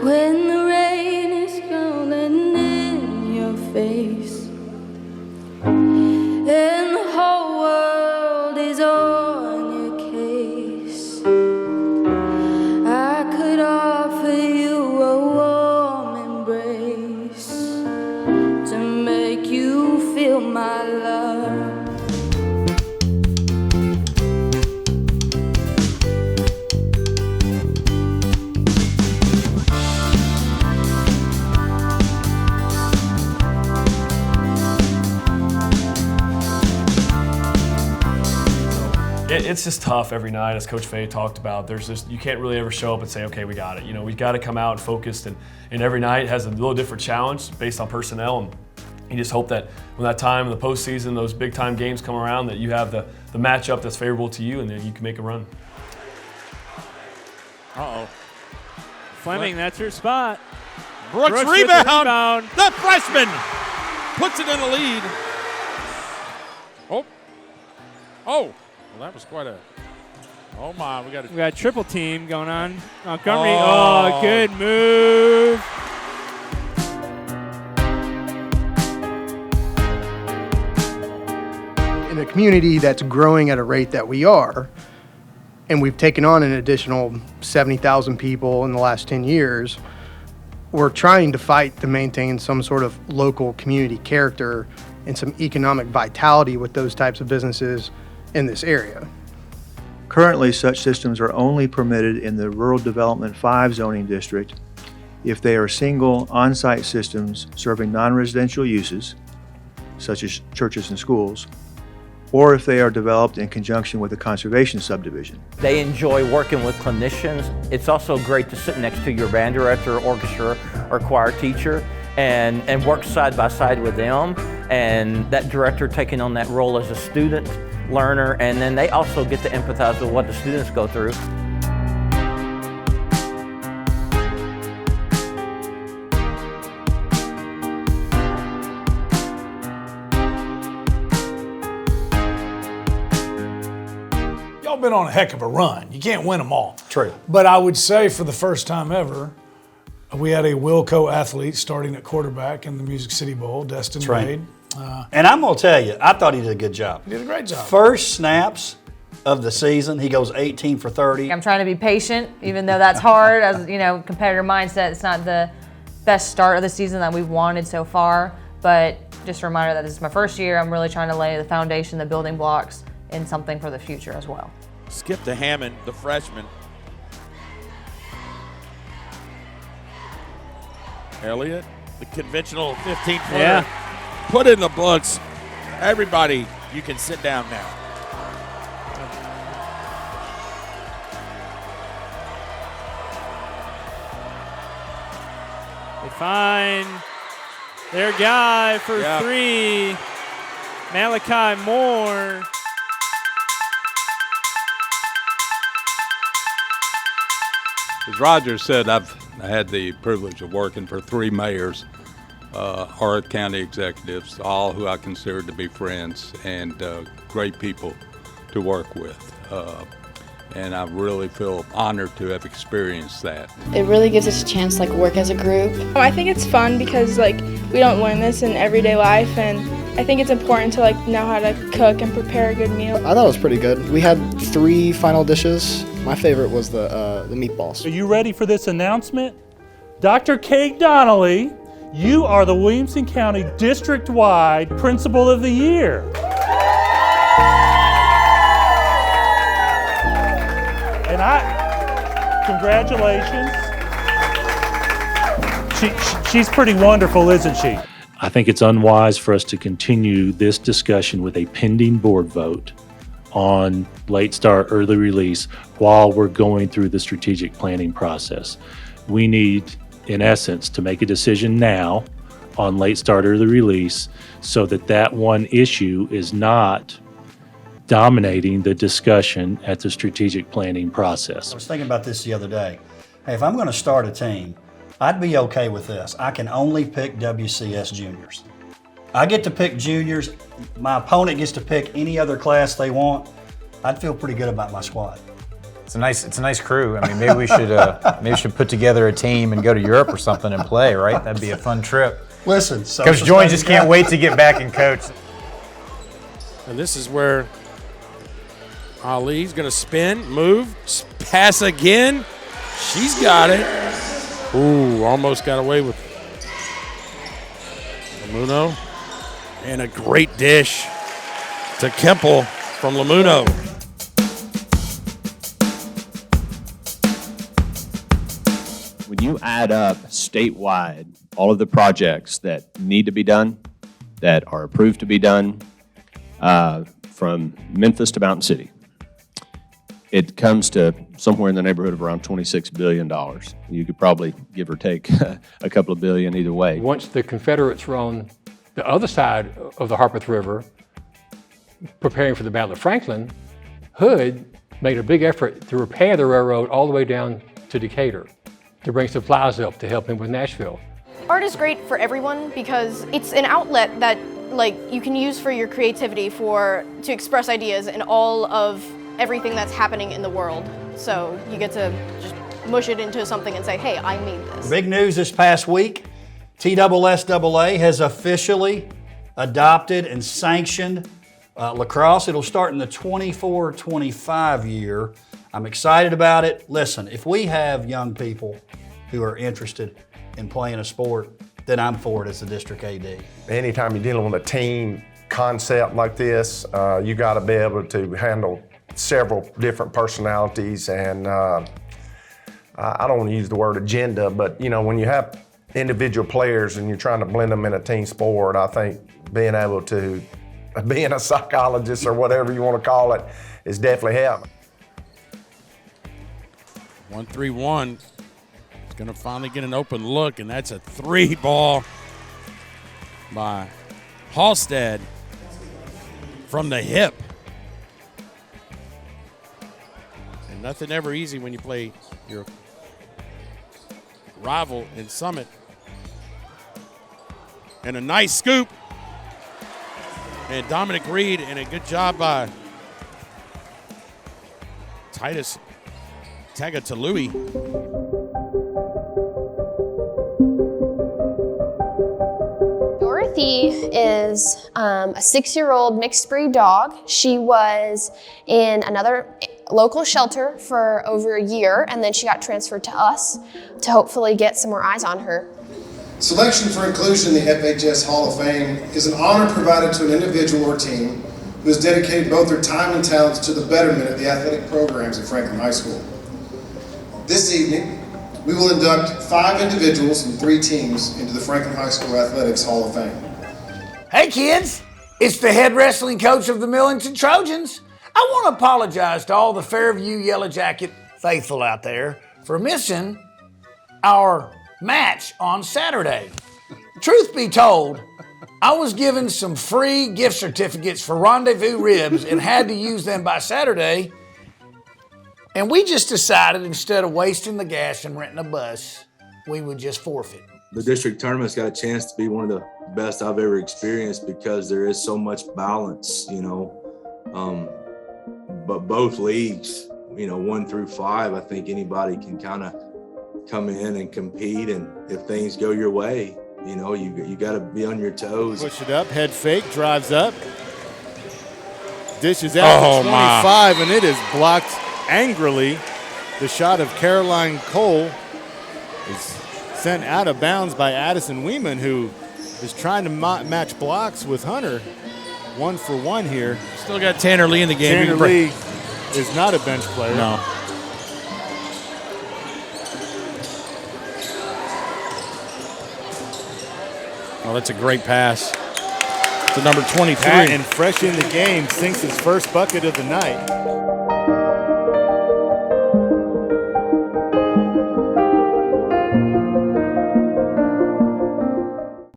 When the rain is falling in your face and the whole world is on your case, I could offer you a warm embrace to make you feel my love. It's just tough every night, as Coach Fay talked about. You can't really ever show up and say, okay, we got it. You know, we've got to come out and focused, and every night has a little different challenge based on personnel. And you just hope that when that time in the postseason, those big time games come around, that you have the matchup that's favorable to you, and then you can make a run. Uh-oh. Fleming, that's her spot. Brooks rebound. The freshman puts it in the lead. Oh, well, that was quite a. Oh my, we got a triple team going on. Montgomery. Oh, good move. In a community that's growing at a rate that we are, and we've taken on an additional 70,000 people in the last 10 years, we're trying to fight to maintain some sort of local community character and some economic vitality with those types of businesses in this area. Currently, such systems are only permitted in the Rural Development 5 zoning district if they are single on-site systems serving non-residential uses, such as churches and schools, or if they are developed in conjunction with a conservation subdivision. They enjoy working with clinicians. It's also great to sit next to your band director, orchestra, or choir teacher and work side by side with them, and that director taking on that role as a student learner, and then they also get to empathize with what the students go through. Y'all been on a heck of a run. You can't win them all. True. But I would say for the first time ever, we had a Wilco athlete starting at quarterback in the Music City Bowl, Destin Wade. And I'm going to tell you, I thought he did a good job. He did a great job. First snaps of the season, he goes 18 for 30. I'm trying to be patient, even though that's hard. As you know, competitor mindset, it's not the best start of the season that we've wanted so far. But just a reminder that this is my first year. I'm really trying to lay the foundation, the building blocks, in something for the future as well. Skip to Hammond, the freshman. Elliott, the conventional 15-footer. Yeah. Put in the books. Everybody, you can sit down now. They find their guy for three, Malachi Moore. As Roger said, I had the privilege of working for 3 mayors, Hart County executives, all who I consider to be friends and great people to work with. And I really feel honored to have experienced that. It really gives us a chance to work as a group. I think it's fun because we don't learn this in everyday life, and I think it's important to know how to cook and prepare a good meal. I thought it was pretty good. We had 3 final dishes. My favorite was the meatballs. Are you ready for this announcement? Dr. Kate Donnelly, you are the Williamson County District-wide Principal of the Year. And congratulations. She's pretty wonderful, isn't she? I think it's unwise for us to continue this discussion with a pending board vote on late start, early release while we're going through the strategic planning process. We need, in essence, to make a decision now on late start, early release so that one issue is not dominating the discussion at the strategic planning process. I was thinking about this the other day. Hey, if I'm going to start a team, I'd be okay with this. I can only pick WCS juniors. I get to pick juniors. My opponent gets to pick any other class they want. I'd feel pretty good about my squad. It's a nice crew. I mean, maybe we should put together a team and go to Europe or something and play, right? That'd be a fun trip. Listen, Coach Joynes just can't wait to get back and coach. And this is where Ali's going to spin, move, pass again. She's got it. Ooh, almost got away with Lamuno. And a great dish to Kemple from Lamuno. When you add up statewide all of the projects that need to be done, that are approved to be done, from Memphis to Mountain City, it comes to somewhere in the neighborhood of around $26 billion. You could probably give or take a couple of billion either way. Once the Confederates were on the other side of the Harpeth River, preparing for the Battle of Franklin, Hood made a big effort to repair the railroad all the way down to Decatur to bring supplies up to help him with Nashville. Art is great for everyone because it's an outlet that you can use for your creativity to express ideas in all of everything that's happening in the world. So you get to just mush it into something and say, hey, I made this. Big news this past week, TSSAA has officially adopted and sanctioned lacrosse. It'll start in the 24-25 year. I'm excited about it. Listen, if we have young people who are interested in playing a sport, then I'm for it as the district AD. Anytime you're dealing with a team concept like this, you got to be able to handle several different personalities, and I don't want to use the word agenda, but when you have individual players and you're trying to blend them in a team sport, I think being able to, being a psychologist or whatever you want to call it, is definitely helping. 1-3-1. It's going to finally get an open look, and that's a 3-ball by Halstead from the hip. And nothing ever easy when you play your rival in Summit. And a nice scoop. And Dominic Reed, and a good job by Titus Tagatului. Dorothy is a 6-year-old mixed breed dog. She was in another local shelter for over a year, and then she got transferred to us to hopefully get some more eyes on her. Selection for inclusion in the FHS Hall of Fame is an honor provided to an individual or team who has dedicated both their time and talents to the betterment of the athletic programs at Franklin High School. This evening, we will induct 5 individuals and 3 teams into the Franklin High School Athletics Hall of Fame. Hey kids, it's the head wrestling coach of the Millington Trojans. I want to apologize to all the Fairview Yellow Jacket faithful out there for missing our match on Saturday. Truth be told, I was given some free gift certificates for Rendezvous Ribs and had to use them by Saturday. And we just decided instead of wasting the gas and renting a bus, we would just forfeit. The district tournament's got a chance to be one of the best I've ever experienced because there is so much balance, but both leagues, 1 through 5, I think anybody can kind of come in and compete, and if things go your way, you got to be on your toes. Push it up, head fake, drives up, dishes out to 25, and it is blocked angrily. The shot of Caroline Cole is sent out of bounds by Addison Weeman, who is trying to match blocks with Hunter. 1 for 1 here. Still got Tanner Lee in the game. Tanner Lee is not a bench player. No. Oh, that's a great pass to number 23. And fresh in the game, sinks his first bucket of the night.